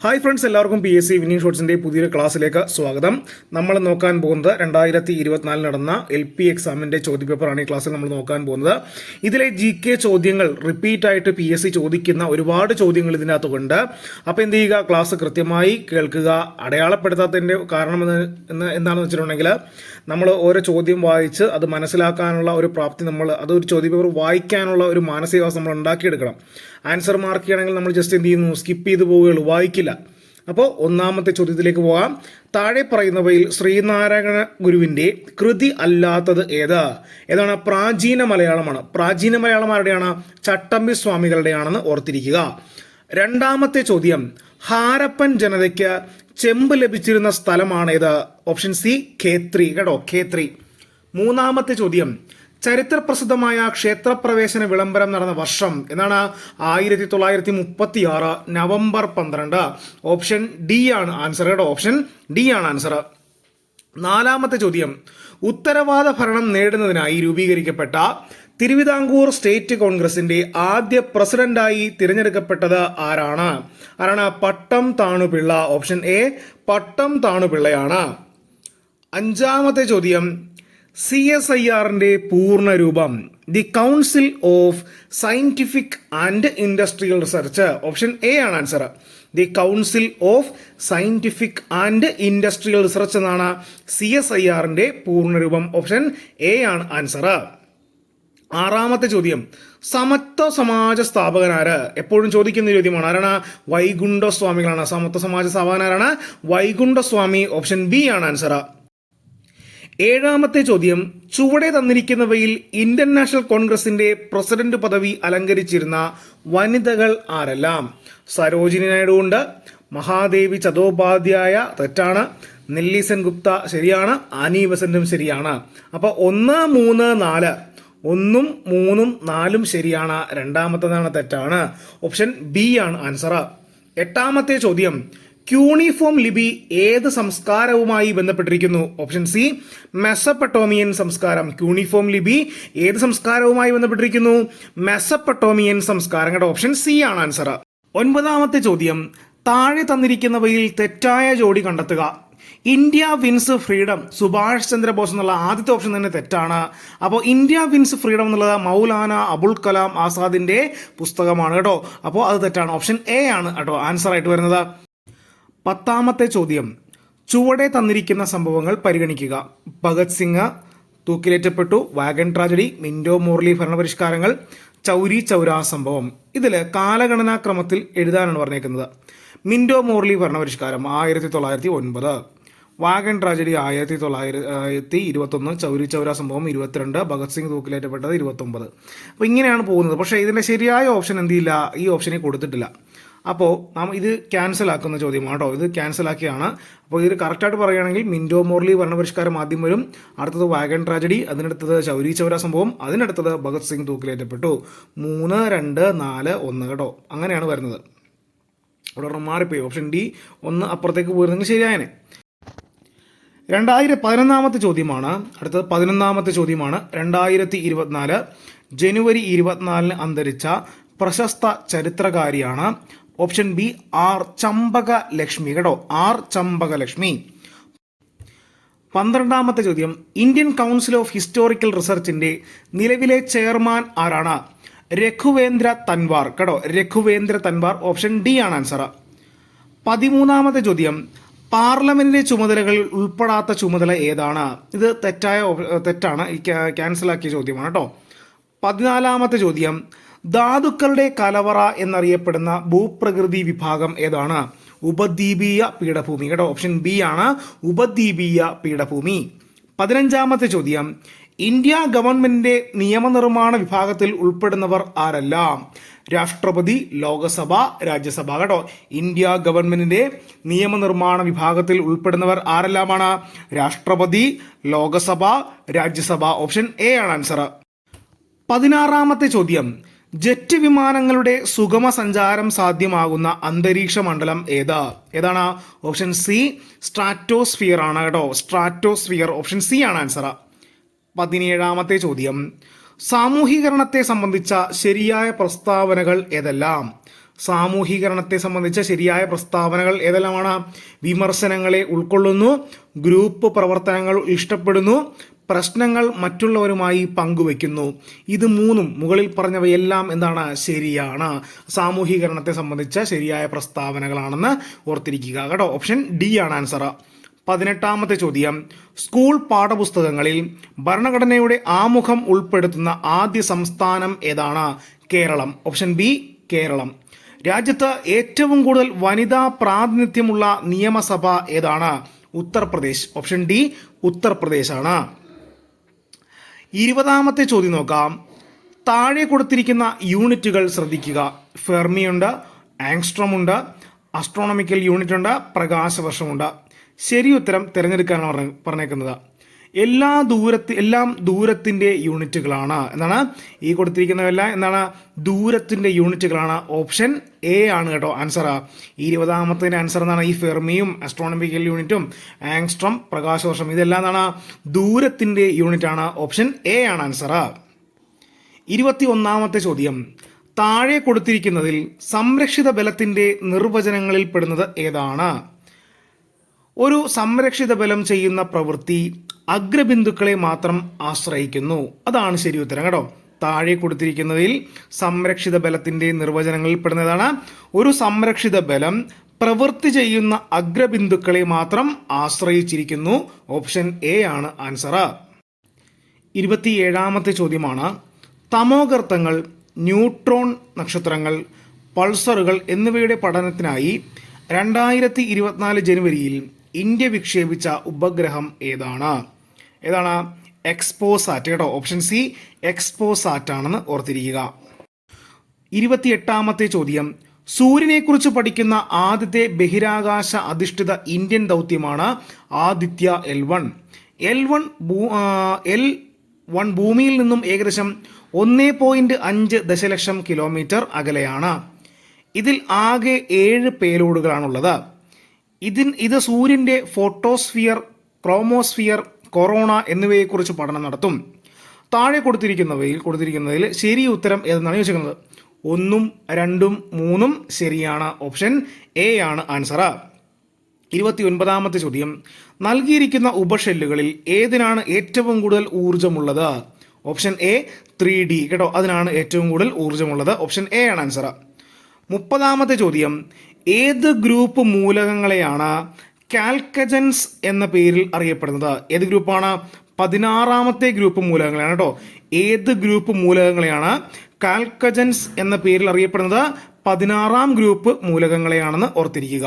Hi friends, എല്ലാവർക്കും PSC winning ഷോട്ട്സിൻ്റെ പുതിയൊരു ക്ലാസ്സിലേക്ക് സ്വാഗതം. നമ്മൾ നോക്കാൻ പോകുന്നത് 2024 നടന്ന LP എക്സാമിൻ്റെ ചോദ്യപേപ്പറാണ്. ഈ ക്ലാസ്സിൽ നമ്മൾ നോക്കാൻ പോകുന്നത് ഇതിലെ GK ചോദ്യങ്ങൾ റിപ്പീറ്റായിട്ട് PSC ചോദിക്കുന്ന ഒരുപാട് ചോദ്യങ്ങൾ ഇതിനകത്തുണ്ട്. അപ്പോൾ എന്ത് ചെയ്യുക, ക്ലാസ് കൃത്യമായി കേൾക്കുക. അടയാളപ്പെടുത്താത്തതിൻ്റെ കാരണം എന്താണെന്ന് വെച്ചിട്ടുണ്ടെങ്കിൽ നമ്മൾ ഓരോ ചോദ്യം വായിച്ച് അത് മനസ്സിലാക്കാനുള്ള ഒരു പ്രാപ്തി അതൊരു ചോദ്യപേപ്പർ വായിക്കാനുള്ള ഒരു മാനസികാവസ്ഥ നമ്മൾ ഉണ്ടാക്കിയെടുക്കണം. ആൻസർ മാർക്ക് ചെയ്യണമെങ്കിൽ നമ്മൾ ജസ്റ്റ് എന്ത് ചെയ്യുന്നു, സ്കിപ്പ് ചെയ്ത് പോവുകയുള്ളൂ, വായിക്കില്ല. അപ്പോൾ ഒന്നാമത്തെ ചോദ്യത്തിലേക്ക് പോകാം. താഴെ പറയുന്നവയിൽ ശ്രീനാരായണ ഗുരുവിൻ്റെ കൃതി അല്ലാത്തത് ഏതാണ്? പ്രാചീന മലയാളമാണ്. പ്രാചീന മലയാളം ആരുടെയാണ്? ചട്ടമ്പി സ്വാമികളുടെയാണെന്ന് ഓർത്തിരിക്കുക. രണ്ടാമത്തെ ചോദ്യം, ഹാരപ്പൻ ജനതയ്ക്ക് ചെമ്പ് ലഭിച്ചിരുന്ന സ്ഥലമാണ് ഏത്? Option C Khetri. കേട്ടോ, ഖേത്രി. മൂന്നാമത്തെ ചോദ്യം, ചരിത്രപ്രസിദ്ധമായ ക്ഷേത്രപ്രവേശന വിളംബരം നടന്ന വർഷം എന്നാണ്? 1936 നവംബർ 12. ഓപ്ഷൻ ഡി ആണ് ആൻസർ. കേട്ടോ, ഓപ്ഷൻ ഡി ആണ് ആൻസർ. നാലാമത്തെ ചോദ്യം, ഉത്തരവാദ ഭരണം നേടുന്നതിനായി രൂപീകരിക്കപ്പെട്ട തിരുവിതാംകൂർ സ്റ്റേറ്റ് കോൺഗ്രസിന്റെ ആദ്യ പ്രസിഡന്റായി തിരഞ്ഞെടുക്കപ്പെട്ടത് ആരാണ്? പട്ടം താണുപിള്ള. ഓപ്ഷൻ എ പട്ടം താണുപിള്ളയാണ്. അഞ്ചാമത്തെ ചോദ്യം, CSIRന്റെ പൂർണ്ണ രൂപം? The council of scientific and industrial research. Option A ആണ് answer. The council of scientific and industrial research എന്നാണ് CSIRന്റെ പൂർണ്ണ രൂപം. ഓപ്ഷൻ എ ആണ് ആൻസർ. ആറാമത്തെ ചോദ്യം, സമത്വ സമാജ സ്ഥാപകനാര്? എപ്പോഴും ചോദിക്കുന്ന ചോദ്യമാണ്. ആരാണ്? വൈകുണ്ഠസ്വാമികളാണ്. സമത്വ സമാജ സ്ഥാപകനാരാണ്? വൈകുണ്ഠസ്വാമി. ഓപ്ഷൻ ബി ആണ് ആൻസർ. ഏഴാമത്തെ ചോദ്യം, ചുവടെ തന്നിരിക്കുന്നവയിൽ ഇന്ത്യൻ നാഷണൽ കോൺഗ്രസിന്റെ പ്രസിഡന്റ് പദവി അലങ്കരിച്ചിരുന്ന വനിതകൾ ആരെല്ലാം? സരോജിനി നായിഡു ഉണ്ട്, മഹാദേവി ചതോപാധ്യായ തെറ്റാണ്, നെല്ലി സെൻ ഗുപ്ത ശരിയാണ്, ആനി ബസന്റും ശരിയാണ്. അപ്പോൾ 1, 3, 4 1, 3, 4 ശരിയാണ്. രണ്ടാമത്തേതാണ് തെറ്റാണ്. ഓപ്ഷൻ ബി ആണ് ആൻസർ. എട്ടാമത്തെ ചോദ്യം, ക്യൂണിഫോം ലിപി ഏത് സംസ്കാരവുമായി ബന്ധപ്പെട്ടിരിക്കുന്നു? ഓപ്ഷൻ സി മെസപ്പട്ടോമിയൻ സംസ്കാരം. ക്യൂണിഫോം ലിപി ഏത് സംസ്കാരവുമായി ബന്ധപ്പെട്ടിരിക്കുന്നു? മെസപ്പട്ടോമിയൻ സംസ്കാരം. കേട്ടോ, ഓപ്ഷൻ സി ആണ് ആൻസർ. ഒൻപതാമത്തെ ചോദ്യം, താഴെ തന്നിരിക്കുന്നവയിൽ തെറ്റായ ജോഡി കണ്ടെത്തുക. India wins freedom Subhash Chandrabose എന്നുള്ള ആദ്യത്തെ ഓപ്ഷൻ തന്നെ തെറ്റാണ്. അപ്പോൾ ഇന്ത്യ വിൻസ് ഫ്രീഡം എന്നുള്ളത് മൗലാന അബുൽ കലാം ആസാദിന്റെ പുസ്തകമാണ്. കേട്ടോ, അപ്പോൾ അത് തെറ്റാണ്. ഓപ്ഷൻ എ ആണ് കേട്ടോ ആൻസർ ആയിട്ട് വരുന്നത്. പത്താമത്തെ ചോദ്യം, ചുവടെ തന്നിരിക്കുന്ന സംഭവങ്ങൾ പരിഗണിക്കുക. ഭഗത് സിംഗ് തൂക്കിലേറ്റപ്പെട്ടു, വാഗൺ ട്രാജഡി, മിന്റോ മോർലി ഭരണപരിഷ്കാരങ്ങൾ, ചൗരി ചൗര സംഭവം. ഇതിൽ കാലഗണനാക്രമത്തിൽ എഴുതാനാണ് പറഞ്ഞേക്കുന്നത്. മിന്റോ മോർലി ഭരണപരിഷ്കാരം 1909, വാഗൺ ട്രാജഡി 1921, ചൗരി ചൗര സംഭവം 22, ഭഗത് സിംഗ് തൂക്കിലേറ്റപ്പെട്ടത് 29. അപ്പോൾ ഇങ്ങനെയാണ് പോകുന്നത്. പക്ഷേ ഇതിൻ്റെ ശരിയായ ഓപ്ഷൻ എന്ത് ചെയ്യില്ല, ഈ ഓപ്ഷനെ കൊടുത്തിട്ടില്ല. അപ്പോൾ നാം ഇത് ക്യാൻസൽ ആക്കുന്ന ചോദ്യമാണ് കേട്ടോ. ഇത് ക്യാൻസൽ ആക്കിയാണ്. അപ്പോൾ ഇത് കറക്റ്റായിട്ട് പറയുകയാണെങ്കിൽ മിന്റോ മോർലി ഭരണപരിഷ്കാരം ആദ്യം വരും, അടുത്തത് വാഗൺ ട്രാജഡി, അതിനടുത്തത് ചൗരി ചൗര സംഭവം, അതിനടുത്തത് ഭഗത് സിംഗ് തൂക്കിലേറ്റപ്പെട്ടു. 3, 2, 4, 1 കേട്ടോ, അങ്ങനെയാണ് വരുന്നത്. ഇവിടെ മാറിപ്പോയി. ഓപ്ഷൻ ഡി 1 അപ്പുറത്തേക്ക് പോയിരുന്നെങ്കിൽ ശരിയായനെ. 2011 ചോദ്യമാണ്. അടുത്തത് 11ാമത്തെ ചോദ്യമാണ്. 2024 ജനുവരി 24 അന്തരിച്ച പ്രശസ്ത ചരിത്രകാരിയാണ്. Option B R Champaka Lakshmi. കേട്ടോ, ആർ ചമ്പക ലക്ഷ്മി. 12ാമത്തെ ചോദ്യം, ഇന്ത്യൻ കൗൺസിൽ ഓഫ് ഹിസ്റ്റോറിക്കൽ റിസർച്ചിന്റെ നിലവിലെ ചെയർമാൻ ആരാണ്? രഘുവേന്ദ്ര തൻവാർ. കേട്ടോ, രഘുവേന്ദ്ര തൻവാർ. ഓപ്ഷൻ ഡി ആണ് ആൻസർ. 13ാമത്തെ ചോദ്യം, പാർലമെന്റിന്റെ ചുമതലകളിൽ ഉൾപ്പെടാത്ത ചുമതല ഏതാണ്? ഇത് തെറ്റാണ്. ക്യാൻസലാക്കിയ ചോദ്യമാണ് കേട്ടോ. 14ാമത്തെ ചോദ്യം, ധാതുക്കളുടെ കലവറ എന്നറിയപ്പെടുന്ന ഭൂപ്രകൃതി വിഭാഗം ഏതാണ്? ഉപദ്വീപീയ പീഠഭൂമി. കേട്ടോ, ഓപ്ഷൻ ബി ആണ് ഉപദ്വീപീയ പീഠഭൂമി. 15ാമത്തെ ചോദ്യം, ഇന്ത്യ ഗവൺമെന്റിന്റെ നിയമനിർമ്മാണ വിഭാഗത്തിൽ ഉൾപ്പെടുന്നവർ ആരെല്ലാം? രാഷ്ട്രപതി, ലോകസഭ, രാജ്യസഭ. കേട്ടോ, ഇന്ത്യ ഗവൺമെന്റിന്റെ നിയമനിർമ്മാണ വിഭാഗത്തിൽ ഉൾപ്പെടുന്നവർ ആരെല്ലാമാണ്? രാഷ്ട്രപതി, ലോകസഭ, രാജ്യസഭ. ഓപ്ഷൻ എ ആണ് ആൻസർ. 16ാമത്തെ ചോദ്യം, ജെറ്റ് വിമാനങ്ങളുടെ സുഗമ സഞ്ചാരം സാധ്യമാകുന്ന അന്തരീക്ഷ മണ്ഡലം ഏതാണ്? ഓപ്ഷൻ സി സ്ട്രാറ്റോസ്ഫിയർ ആണ്. കേട്ടോ, സ്ട്രാറ്റോസ്ഫിയർ. ഓപ്ഷൻ സി ആണ് ആൻസർ. 17ാമത്തെ ചോദ്യം, സാമൂഹീകരണത്തെ സംബന്ധിച്ച ശരിയായ പ്രസ്താവനകൾ ഏതെല്ലാം? സാമൂഹീകരണത്തെ സംബന്ധിച്ച ശരിയായ പ്രസ്താവനകൾ ഏതെല്ലാമാണ്? വിമർശനങ്ങളെ ഉൾക്കൊള്ളുന്നു, ഗ്രൂപ്പ് പ്രവർത്തനങ്ങൾ ഇഷ്ടപ്പെടുന്നു, പ്രശ്നങ്ങൾ മറ്റുള്ളവരുമായി പങ്കുവെക്കുന്നു. ഇത് മൂന്നും മുകളിൽ പറഞ്ഞവയെല്ലാം എന്താണ്? ശരിയാണ്. സാമൂഹീകരണത്തെ സംബന്ധിച്ച ശരിയായ പ്രസ്താവനകളാണെന്ന് ഓർത്തിരിക്കുക കേട്ടോ. ഓപ്ഷൻ ഡി ആണ് ആൻസർ. 18ാമത്തെ ചോദ്യം, സ്കൂൾ പാഠപുസ്തകങ്ങളിൽ ഭരണഘടനയുടെ ആമുഖം ഉൾപ്പെടുത്തുന്ന ആദ്യ സംസ്ഥാനം ഏതാണ്? കേരളം. Option B Kerala. രാജ്യത്ത് ഏറ്റവും കൂടുതൽ വനിതാ പ്രാതിനിധ്യമുള്ള നിയമസഭ ഏതാണ്? ഉത്തർപ്രദേശ്. ഓപ്ഷൻ ഡി ഉത്തർപ്രദേശ് ആണ്. 20ാമത്തെ ചോദ്യം നോക്കാം. താഴെ കൊടുത്തിരിക്കുന്ന യൂണിറ്റുകൾ ശ്രദ്ധിക്കുക. ഫെർമിയുണ്ട്, ആങ്സ്ട്രോം ഉണ്ട്, അസ്ട്രോണമിക്കൽ യൂണിറ്റ് ഉണ്ട്, പ്രകാശവർഷമുണ്ട്. ശരി ഉത്തരം തിരഞ്ഞെടുക്കാനാണ് പറഞ്ഞേക്കുന്നത്. എല്ലാം ദൂരത്തിന്റെ യൂണിറ്റുകളാണ്. എന്താണ് ഈ കൊടുത്തിരിക്കുന്നതെല്ലാം? എന്താണ്? ദൂരത്തിന്റെ യൂണിറ്റുകളാണ്. ഓപ്ഷൻ എ ആണ് കേട്ടോ ആൻസർ. 20ാമത്തെ ആൻസർ എന്താണ്? ഈ ഫെർമിയും അസ്ട്രോണമിക്കൽ യൂണിറ്റും ആങ്സ്ട്രോം, പ്രകാശവർഷം ഇതെല്ലാം എന്താണ്? ദൂരത്തിന്റെ യൂണിറ്റ് ആണ്. ഓപ്ഷൻ എ ആണ് ആൻസർ. 21ാമത്തെ ചോദ്യം, താഴെ കൊടുത്തിരിക്കുന്നതിൽ സംരക്ഷിത ബലത്തിന്റെ നിർവചനങ്ങളിൽ പെടുന്നത് ഏതാണ്? ഒരു സംരക്ഷിത ബലം ചെയ്യുന്ന പ്രവൃത്തി അഗ്രബിന്ദുക്കളെ മാത്രം ആശ്രയിക്കുന്നു. അതാണ് ശരി ഉത്തരം കേട്ടോ. താഴെ കൊടുത്തിരിക്കുന്നതിൽ സംരക്ഷിത ബലത്തിന്റെ നിർവചനങ്ങളിൽ പെടുന്നതാണ് ഒരു സംരക്ഷിത ബലം പ്രവൃത്തി ചെയ്യുന്ന അഗ്രബിന്ദുക്കളെ മാത്രം ആശ്രയിച്ചിരിക്കുന്നു. ഓപ്ഷൻ എ ആണ് ആൻസർ. 27ാമത്തെ ചോദ്യമാണ്, തമോഗർത്തങ്ങൾ, ന്യൂട്രോൺ നക്ഷത്രങ്ങൾ, പൾസറുകൾ എന്നിവയുടെ പഠനത്തിനായി 2024 ജനുവരിയിൽ ഇന്ത്യ വിക്ഷേപിച്ച ഉപഗ്രഹം ഏതാണ്? എക്സ്പോസാറ്റ് കേട്ടോ. ഓപ്ഷൻ സി എക്സ്പോസാറ്റ് ആണെന്ന് ഓർത്തിരിക്കുക. 28ാമത്തെ ചോദ്യം, സൂര്യനെക്കുറിച്ച് പഠിക്കുന്ന ആദ്യത്തെ ബഹിരാകാശ അധിഷ്ഠിത ഇന്ത്യൻ ദൗത്യമാണ് ആദിത്യ L1. L1 ഭൂമിയിൽ നിന്നും ഏകദേശം 1.5 ദശലക്ഷം കിലോമീറ്റർ അകലെയാണ്. ഇതിൽ ആകെ 7 പേലോഡുകളാണുള്ളത്. ഇത് സൂര്യന്റെ ഫോട്ടോസ്ഫിയർ, ക്രോമോസ്ഫിയർ, കൊറോണ എന്നിവയെക്കുറിച്ച് പഠനം നടത്തും. താഴെ കൊടുത്തിരിക്കുന്നതിൽ ശരി ഉത്തരം ഏതെന്നാണ് ചോദിക്കുന്നത്? 1, 2, 3 ശരിയാണ്. ഓപ്ഷൻ എ ആണ് ആൻസർ. 29ാമത്തെ ചോദ്യം, നൽകിയിരിക്കുന്ന ഉപഷെല്ലുകളിൽ ഏതിനാണ് ഏറ്റവും കൂടുതൽ ഊർജ്ജമുള്ളത്? ഓപ്ഷൻ എ 3D കേട്ടോ. അതിനാണ് ഏറ്റവും കൂടുതൽ ഊർജ്ജമുള്ളത്. ഓപ്ഷൻ എ ആണ് ആൻസർ. 30ാമത്തെ ചോദ്യം, ഏത് ഗ്രൂപ്പ് മൂലകങ്ങളെയാണ് കാൽക്കജൻസ് എന്ന പേരിൽ അറിയപ്പെടുന്നത്? ഏത് ഗ്രൂപ്പാണ്? 16ാമത്തെ ഗ്രൂപ്പ് മൂലകങ്ങളാണ് കേട്ടോ. ഏത് ഗ്രൂപ്പ് മൂലകങ്ങളെയാണ് കാൽക്കജൻസ് എന്ന പേരിൽ അറിയപ്പെടുന്നത്? 16ാം ഗ്രൂപ്പ് മൂലകങ്ങളെയാണെന്ന് ഓർത്തിരിക്കുക.